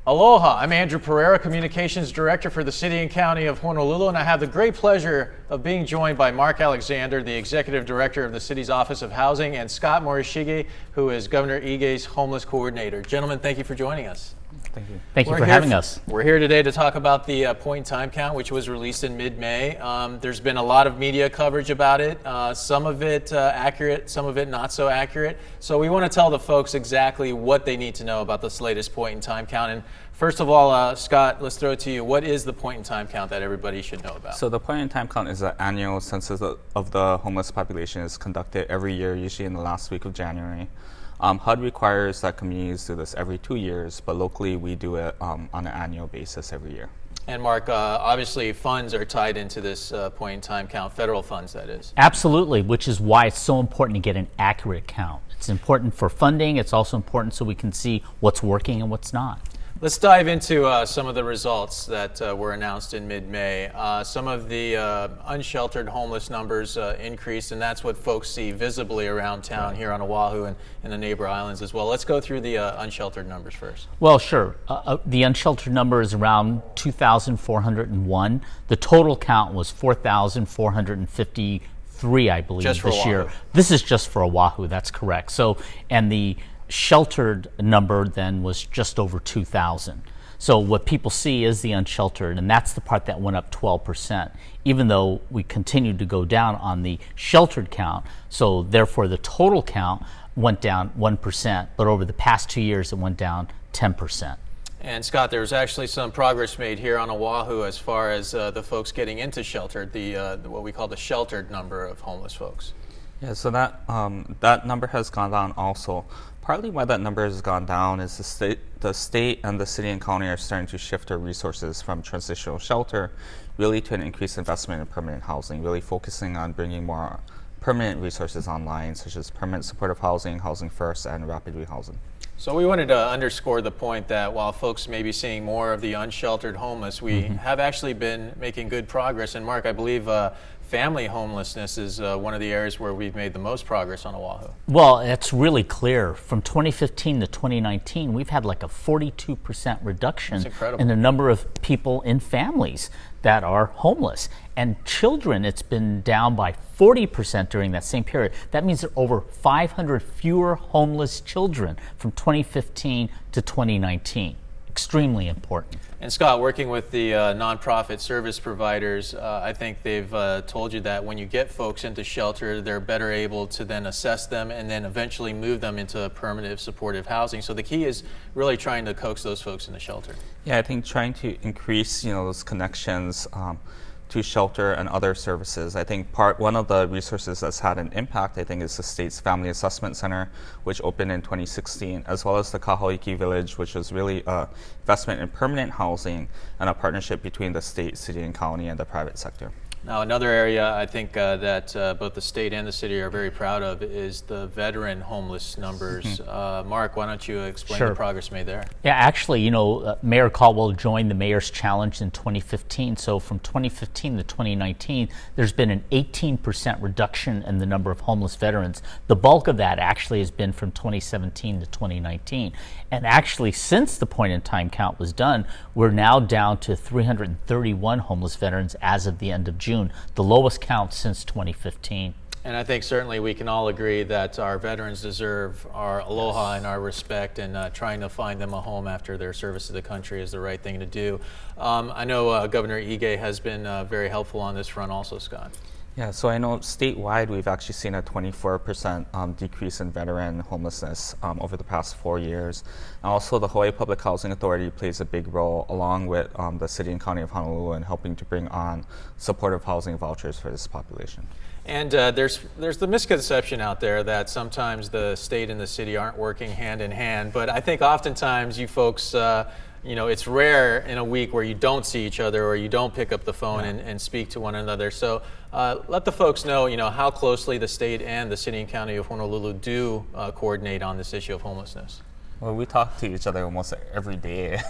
Aloha, I'm Andrew Pereira, Communications Director for the City and County of Honolulu, and I have the great pleasure of being joined by Marc Alexander, the Executive Director of the City's Office of Housing, and Scott Morishige, who is Governor Ige's Homeless Coordinator. Gentlemen, thank you for joining us. Thank you. Thank you for having us. We're here today to talk about the point in time count, which was released in mid-May. There's been a lot of media coverage about it, some of it accurate, some of it not so accurate. So we want to tell the folks exactly what they need to know about this latest point in time count. And first of all, Scott, let's throw it to you. What is the point in time count that everybody should know about? So the point in time count is an annual census of the homeless population. It's conducted every year, usually in the last week of January. HUD requires that communities do this every 2 years, but locally we do it on an annual basis every year. And Marc, obviously funds are tied into this point in time count, federal funds that is. Absolutely, which is why it's so important to get an accurate count. It's important for funding, it's also important so we can see what's working and what's not. Let's dive into some of the results that were announced in mid-May. Some of the unsheltered homeless numbers increased, and that's what folks see visibly around town here on Oahu and in the neighbor islands as well. Let's go through the unsheltered numbers first. Well, sure. The unsheltered number is around 2,401. The total count was 4,453, I believe, just for this Oahu. year. This is just for Oahu, that's correct. So, and the sheltered number then was just over 2,000. So what people see is the unsheltered, and that's the part that went up 12%, even though we continued to go down on the sheltered count. So therefore the total count went down 1%, but over the past 2 years it went down 10%. And Scott, there's actually some progress made here on Oahu as far as the folks getting into sheltered, what we call the sheltered number of homeless folks. Yeah, so that number has gone down also. Partly why that number has gone down is the state and the city and county are starting to shift their resources from transitional shelter really to an increased investment in permanent housing, really focusing on bringing more permanent resources online, such as permanent supportive housing, housing first, and rapid rehousing. So we wanted to underscore the point that while folks may be seeing more of the unsheltered homeless, we have actually been making good progress. And Marc, I believe family homelessness is one of the areas where we've made the most progress on Oahu. Well, it's really clear. From 2015 to 2019, we've had like a 42% reduction in the number of people in families that are homeless. And children, it's been down by 40% during that same period. That means there are over 500 fewer homeless children from 2015 to 2019. Extremely important. And Scott, working with the nonprofit service providers, I think they've told you that when you get folks into shelter, they're better able to then assess them and then eventually move them into permanent supportive housing. So the key is really trying to coax those folks into shelter. Yeah, I think trying to increase those connections to shelter and other services. I think one of the resources that's had an impact, I think, is the state's Family Assessment Center, which opened in 2016, as well as the Kahoiki Village, which was really an investment in permanent housing and a partnership between the state, city, and county and the private sector. Now, another area I think that both the state and the city are very proud of is the veteran homeless numbers. Marc, why don't you explain the progress made there? Yeah, actually, Mayor Caldwell joined the Mayor's Challenge in 2015. So from 2015 to 2019, there's been an 18% reduction in the number of homeless veterans. The bulk of that actually has been from 2017 to 2019. And actually, since the point in time count was done, we're now down to 331 homeless veterans as of the end of June, the lowest count since 2015. And I think certainly we can all agree that our veterans deserve our aloha and our respect, and trying to find them a home after their service to the country is the right thing to do. I know Governor Ige has been very helpful on this front also, Scott. Yeah, so I know statewide we've actually seen a 24% decrease in veteran homelessness over the past 4 years. And also the Hawaii Public Housing Authority plays a big role along with the city and county of Honolulu in helping to bring on supportive housing vouchers for this population. And there's the misconception out there that sometimes the state and the city aren't working hand in hand, but I think oftentimes you folks it's rare in a week where you don't see each other or you don't pick up the phone and speak to one another. So let the folks know, how closely the state and the city and county of Honolulu do coordinate on this issue of homelessness. Well, we talk to each other almost every day.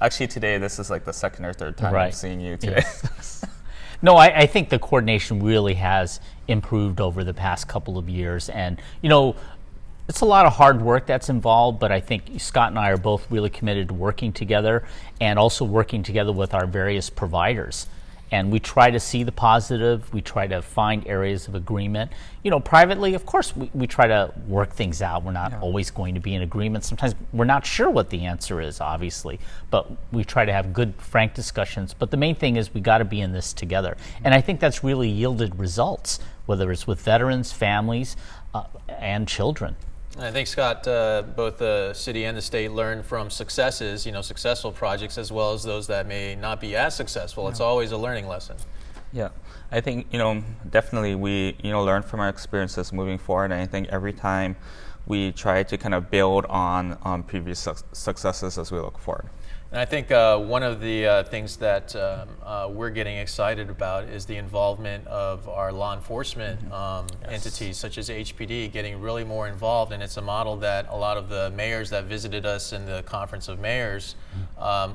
Actually, today, this is like the second or third time I'm seeing you today. Yes. No, I think the coordination really has improved over the past couple of years. And, It's a lot of hard work that's involved, but I think Scott and I are both really committed to working together and also working together with our various providers. And we try to see the positive. We try to find areas of agreement. You know, privately, of course, we try to work things out. We're not always going to be in agreement. Sometimes we're not sure what the answer is, obviously, but we try to have good, frank discussions. But the main thing is we got to be in this together. And I think that's really yielded results, whether it's with veterans, families, and children. I think, Scott, both the city and the state learn from successes, successful projects, as well as those that may not be as successful. It's always a learning lesson. Yeah, I think, definitely we, learn from our experiences moving forward. And I think every time we try to kind of build on previous successes as we look forward. And I think one of the things that we're getting excited about is the involvement of our law enforcement entities, such as HPD, getting really more involved. And it's a model that a lot of the mayors that visited us in the Conference of Mayors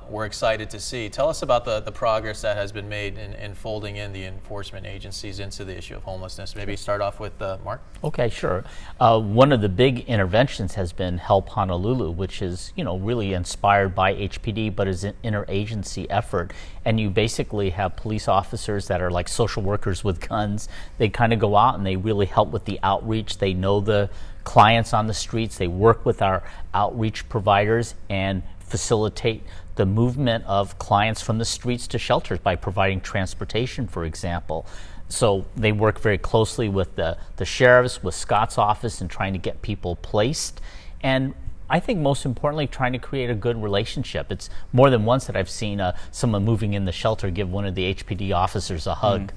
were excited to see. Tell us about the progress that has been made in folding in the enforcement agencies into the issue of homelessness. Maybe start off with Marc. Okay, sure. One of the big interventions has been Help Honolulu, which is, really inspired by HPD, but is an interagency effort. And you basically have police officers that are like social workers with guns. They kind of go out and they really help with the outreach. They know the clients on the streets. They work with our outreach providers and facilitate the movement of clients from the streets to shelters by providing transportation, for example. So they work very closely with the sheriffs, with Scott's office, and trying to get people placed. And I think most importantly, trying to create a good relationship. It's more than once that I've seen someone moving in the shelter give one of the HPD officers a hug.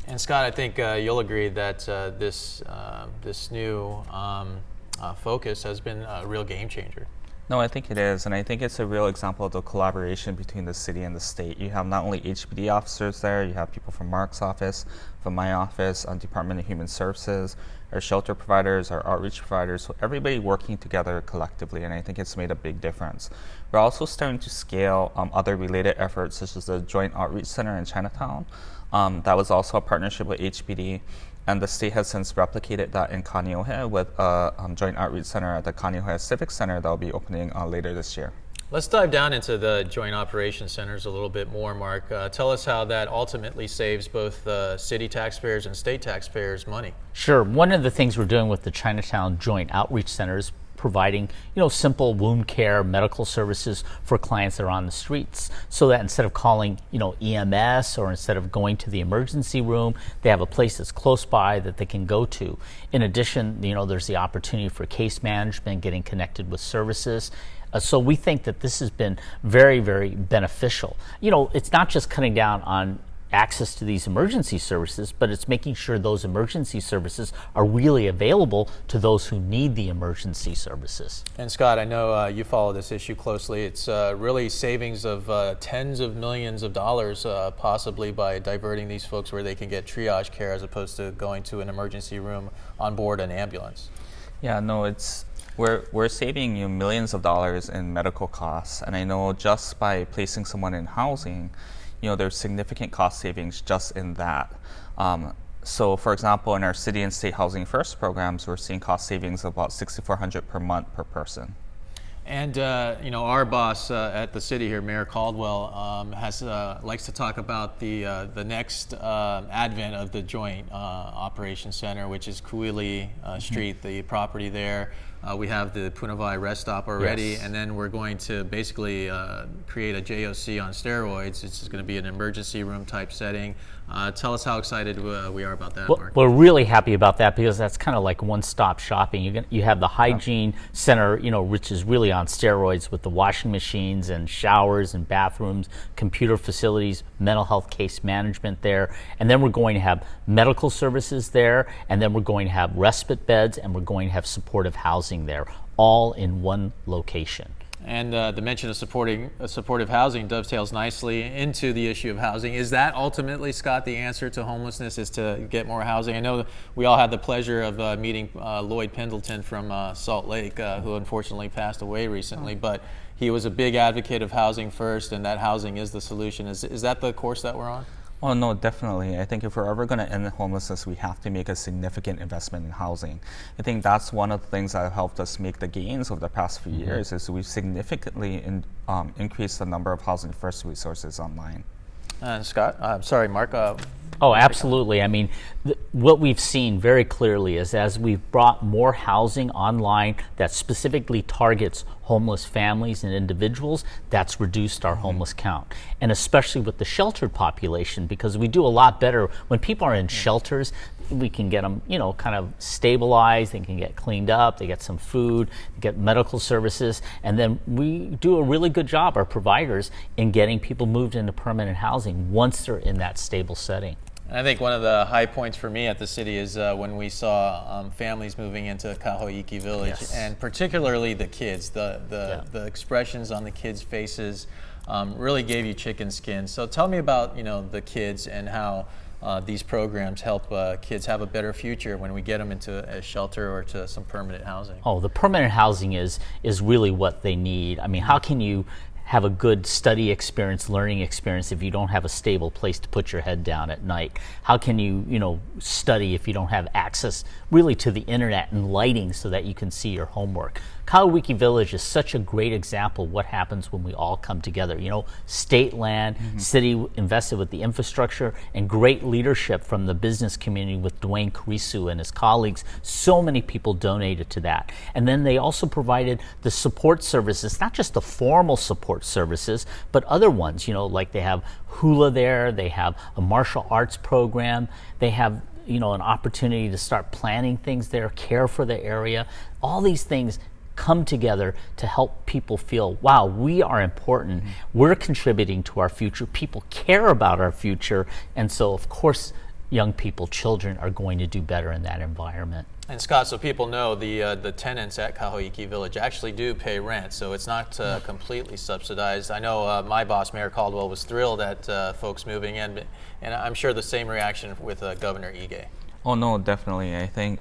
And Scott, I think you'll agree that this new focus has been a real game changer. No, I think it is, and I think it's a real example of the collaboration between the city and the state. You have not only HPD officers there, you have people from Marc's office, from my office, Department of Human Services, our shelter providers, our outreach providers, so everybody working together collectively, and I think it's made a big difference. We're also starting to scale other related efforts, such as the Joint Outreach Center in Chinatown. That was also a partnership with HPD. And the state has since replicated that in Kaneohe with a joint outreach center at the Kaneohe Civic Center that will be opening later this year. Let's dive down into the joint operations centers a little bit more, Marc. Tell us how that ultimately saves both city taxpayers and state taxpayers money. Sure. One of the things we're doing with the Chinatown Joint Outreach Centers, providing simple wound care medical services for clients that are on the streets, so that instead of calling EMS or instead of going to the emergency room, they have a place that's close by that they can go to. In addition, there's the opportunity for case management, getting connected with services. So we think that this has been very, very beneficial. It's not just cutting down on access to these emergency services, but it's making sure those emergency services are really available to those who need the emergency services. And Scott, I know you follow this issue closely. It's really savings of tens of millions of dollars possibly by diverting these folks where they can get triage care as opposed to going to an emergency room on board an ambulance. Yeah, no, we're saving you millions of dollars in medical costs, and I know just by placing someone in housing, there's significant cost savings just in that. So for example, in our city and state housing first programs, we're seeing cost savings of about $6,400 per month per person. And our boss at the city here, Mayor Caldwell, likes to talk about the next advent of the Joint Operations Center, which is Kuili Street, the property there. We have the Punavai rest stop already, and then we're going to basically create a JOC on steroids. It's going to be an emergency room type setting. Tell us how excited we are about that, Marc. We're really happy about that because that's kind of like one-stop shopping. You have the hygiene center, which is really on steroids with the washing machines and showers and bathrooms, computer facilities, mental health case management there. And then we're going to have medical services there, and then we're going to have respite beds, and we're going to have supportive housing there, all in one location. And the mention of supportive housing dovetails nicely into the issue of housing. Is that ultimately, Scott, the answer to homelessness, is to get more housing? I know we all had the pleasure of meeting Lloyd Pendleton from Salt Lake, who unfortunately passed away recently, but he was a big advocate of housing first, and that housing is the solution. Is that the course that we're on? Oh, no, definitely. I think if we're ever going to end homelessness, we have to make a significant investment in housing. I think that's one of the things that have helped us make the gains over the past few years is we've significantly increased the number of housing first resources online. And Scott, I'm sorry, Mark. Oh, absolutely. I mean, what we've seen very clearly is as we've brought more housing online that specifically targets homeless families and individuals, that's reduced our homeless count. And especially with the sheltered population, because we do a lot better when people are in shelters. We can get them, kind of stabilized. They can get cleaned up. They get some food, get medical services, and then we do a really good job, our providers, in getting people moved into permanent housing once they're in that stable setting. I think one of the high points for me at the city is when we saw families moving into Kahoiki Village, and particularly the kids. The expressions on the kids' faces really gave you chicken skin. So tell me about the kids and how these programs help kids have a better future when we get them into a shelter or to some permanent housing. Oh, the permanent housing is really what they need. I mean, how can you have a good study experience, learning experience if you don't have a stable place to put your head down at night? How can you, study if you don't have access really to the internet and lighting so that you can see your homework? Kahoiki Village is such a great example of what happens when we all come together. State land, city invested with the infrastructure, and great leadership from the business community with Dwayne Kurisu and his colleagues. So many people donated to that. And then they also provided the support services, not just the formal support services, but other ones, like they have hula there, they have a martial arts program, they have an opportunity to start planning things there, care for the area. All these things come together to help people feel, wow, we are important. We're contributing to our future. People care about our future. And so, of course, young people, children are going to do better in that environment. And Scott, so people know, the tenants at Kahoiki Village actually do pay rent, so it's not completely subsidized. I know my boss, Mayor Caldwell, was thrilled at folks moving in, and I'm sure the same reaction with Governor Ige. Oh, no, definitely. I think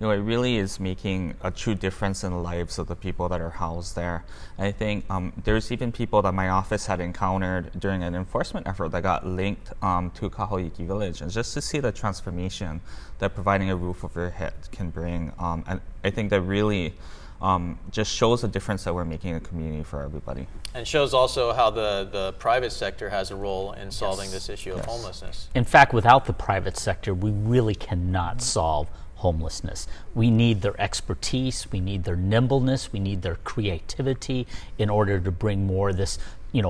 it really is making a true difference in the lives of the people that are housed there. I think there's even people that my office had encountered during an enforcement effort that got linked to Kahoiki Village, and just to see the transformation that providing a roof over your head can bring. And I think that really just shows the difference that we're making in a community for everybody. And shows also how the private sector has a role in solving this issue of homelessness. In fact, without the private sector, we really cannot solve homelessness. We need their expertise, we need their nimbleness, we need their creativity in order to bring more of this,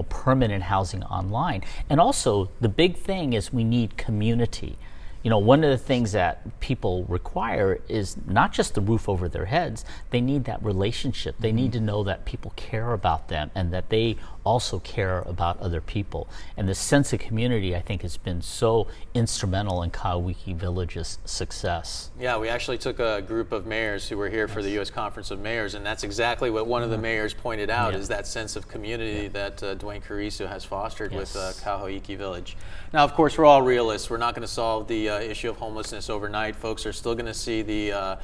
permanent housing online. And also, the big thing is we need community. One of the things that people require is not just the roof over their heads, they need that relationship. They need to know that people care about them and that they also care about other people. And the sense of community, I think, has been so instrumental in Kahoiki Village's success. Yeah, we actually took a group of mayors who were here for the U.S. Conference of Mayors, and that's exactly what one of the mayors pointed out, is that sense of community that Dwayne Kurisu has fostered with Kahoiki Village. Now, of course, we're all realists. We're not going to solve the issue of homelessness overnight. Folks are still going to see the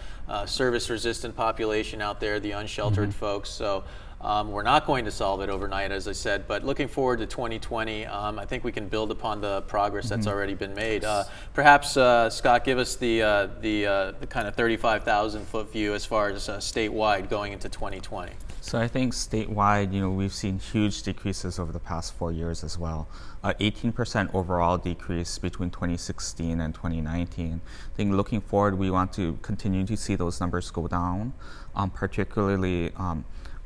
service-resistant population out there, the unsheltered folks. So we're not going to solve it overnight, as I said, but looking forward to 2020, I think we can build upon the progress that's already been made. Perhaps, Scott, give us the kind of 35,000-foot view as far as statewide going into 2020. So I think statewide, we've seen huge decreases over the past 4 years as well. 18% overall decrease between 2016 and 2019. I think looking forward, we want to continue to see those numbers go down, particularly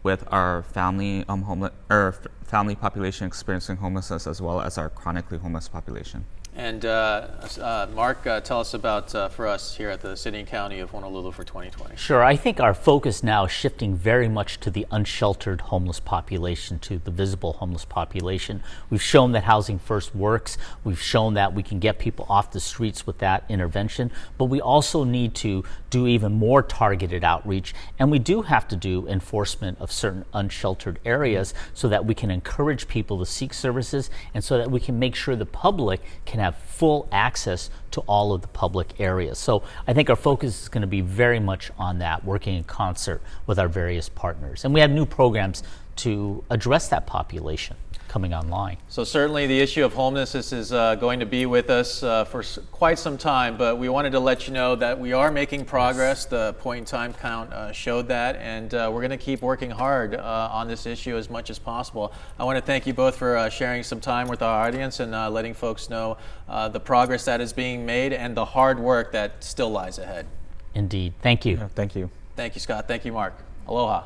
with our family family population experiencing homelessness, as well as our chronically homeless population. And Marc, tell us about for us here at the City and County of Honolulu for 2020. Sure. I think our focus now is shifting very much to the unsheltered homeless population, to the visible homeless population. We've shown that Housing First works. We've shown that we can get people off the streets with that intervention, but we also need to do even more targeted outreach, and we do have to do enforcement of certain unsheltered areas so that we can encourage people to seek services and so that we can make sure the public can have full access to all of the public areas. So I think our focus is going to be very much on that, working in concert with our various partners. And we have new programs to address that population. coming online. So certainly the issue of homelessness is going to be with us for quite some time, but we wanted to let you know that we are making progress. The point in time count showed that, and we're going to keep working hard on this issue as much as possible. I want to thank you both for sharing some time with our audience and letting folks know the progress that is being made and the hard work that still lies ahead. Indeed. Thank you. Yeah, thank you. Thank you, Scott. Thank you, Marc. Aloha.